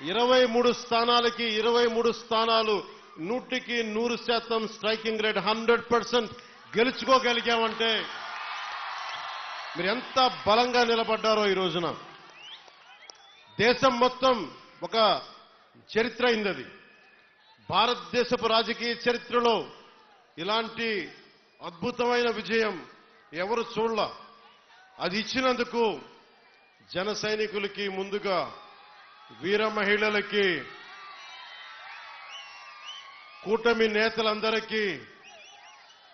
23 స్థానాలకి 23 స్థానాలు 100% striking rate 100% గెలుచుకోగలిగామంటే మీరు ఎంత బలంగా నిలబడ్డారో ఈ రోజున. దేశం మొత్తం ఒక చరిత్ర అయింది. భారతదేశపు రాజకీయ చరిత్రలో ఇలాంటి అద్భుతమైన విజయం ఎవరు చూడల. అది ఇచ్చినందుకు జన సైనికులకి, ముందుగా వీర మహిళలకి, కూటమి నేతలందరికీ,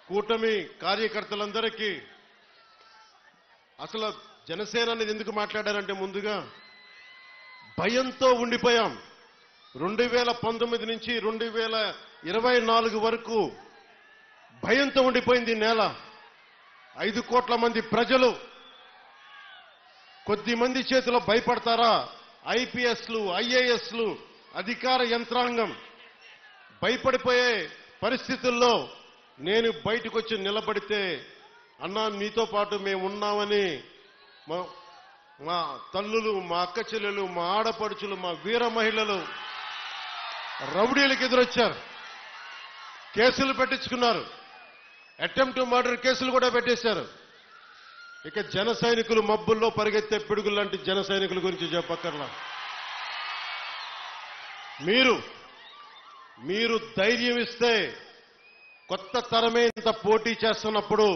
కూటమి కార్యకర్తలందరికీ, అసలు జనసేన అనేది ఎందుకు మాట్లాడారంటే ముందుగా భయంతో ఉండిపోయాం. 2019 నుంచి 2024 వరకు భయంతో ఉండిపోయింది నేల. 5 కోట్ల మంది ప్రజలు కొద్ది మంది చేతిలో భయపడతారా? ఐపీఎస్లు, ఐఏఎస్లు, అధికార యంత్రాంగం భయపడిపోయే పరిస్థితుల్లో నేను బయటకు వచ్చి నిలబడితే, అన్నా మీతో పాటు మేము ఉన్నామని మా తల్లులు, మా అక్క చెల్లెలు, మా ఆడపడుచులు, మా వీర మహిళలు రౌడీలకు ఎదురొచ్చారు. కేసులు పెట్టించుకున్నారు. అటెంప్ట్ మర్డర్ కేసులు కూడా పెట్టేశారు. ఇక జన సైనికులు మబ్బుల్లో పరిగెత్తే పిడుగులు లాంటి జన సైనికుల గురించి చెప్పక్కర్లా. మీరు ధైర్యం ఇస్తే, కొత్త తరమే ఇంత పోటీ చేస్తున్నప్పుడు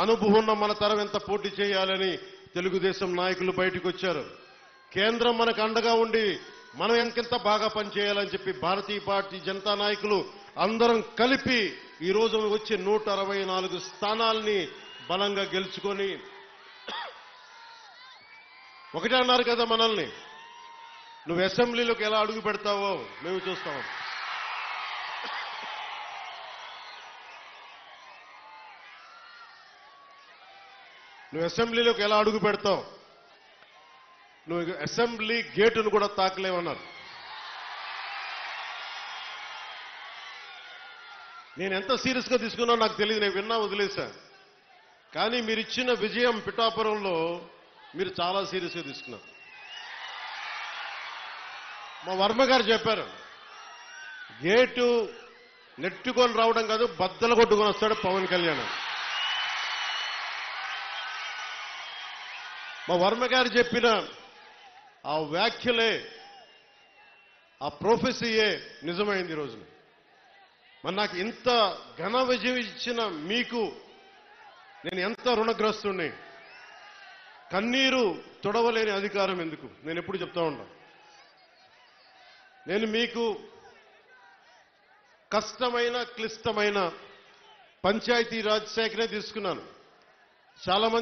అనుభవం ఉన్న మన తరం ఎంత పోటీ చేయాలని తెలుగుదేశం నాయకులు బయటకు వచ్చారు. కేంద్రం మనకు అండగా ఉండి మనం ఎంకెంత బాగా పనిచేయాలని చెప్పి భారతీయ జనతా నాయకులు అందరం కలిపి ఈ రోజు వచ్చే 164 స్థానాల్ని బలంగా గెలుచుకొని, ఒకటే అన్నారు కదా మనల్ని, నువ్వు అసెంబ్లీలోకి ఎలా అడుగు పెడతావో మేము చూస్తాం. నువ్వు అసెంబ్లీలోకి ఎలా అడుగు పెడతావు, నువ్వు అసెంబ్లీ గేటును కూడా తాకలేవన్నారు. నేను ఎంత సీరియస్గా తీసుకున్నా నాకు తెలియదు, నేను విన్నా వదిలేశా. కానీ మీరు ఇచ్చిన విజయం పిఠాపురంలో మీరు చాలా సీరియస్గా తీసుకున్నారు. మా వర్మ గారు చెప్పారు, గేటు నెట్టుకొని రావడం కాదు, బద్దలు కొట్టుకొని వస్తాడు పవన్ కళ్యాణ్. మా వర్మ గారు చెప్పిన ఆ వ్యాఖ్యలే, ఆ ప్రొఫెసీయే నిజమైంది ఈ రోజున. మరి నాకు ఇంత ఘన విజయం ఇచ్చిన మీకు నేను ఎంత రుణగ్రస్తుని. కన్నీరు తొడవలేని అధికారం ఎందుకు, నేను ఎప్పుడు చెప్తా ఉంటాను. నేను మీకు కష్టమైన, క్లిష్టమైన పంచాయతీ రాజ్ శాఖనే తీసుకున్నాను. చాలా మంది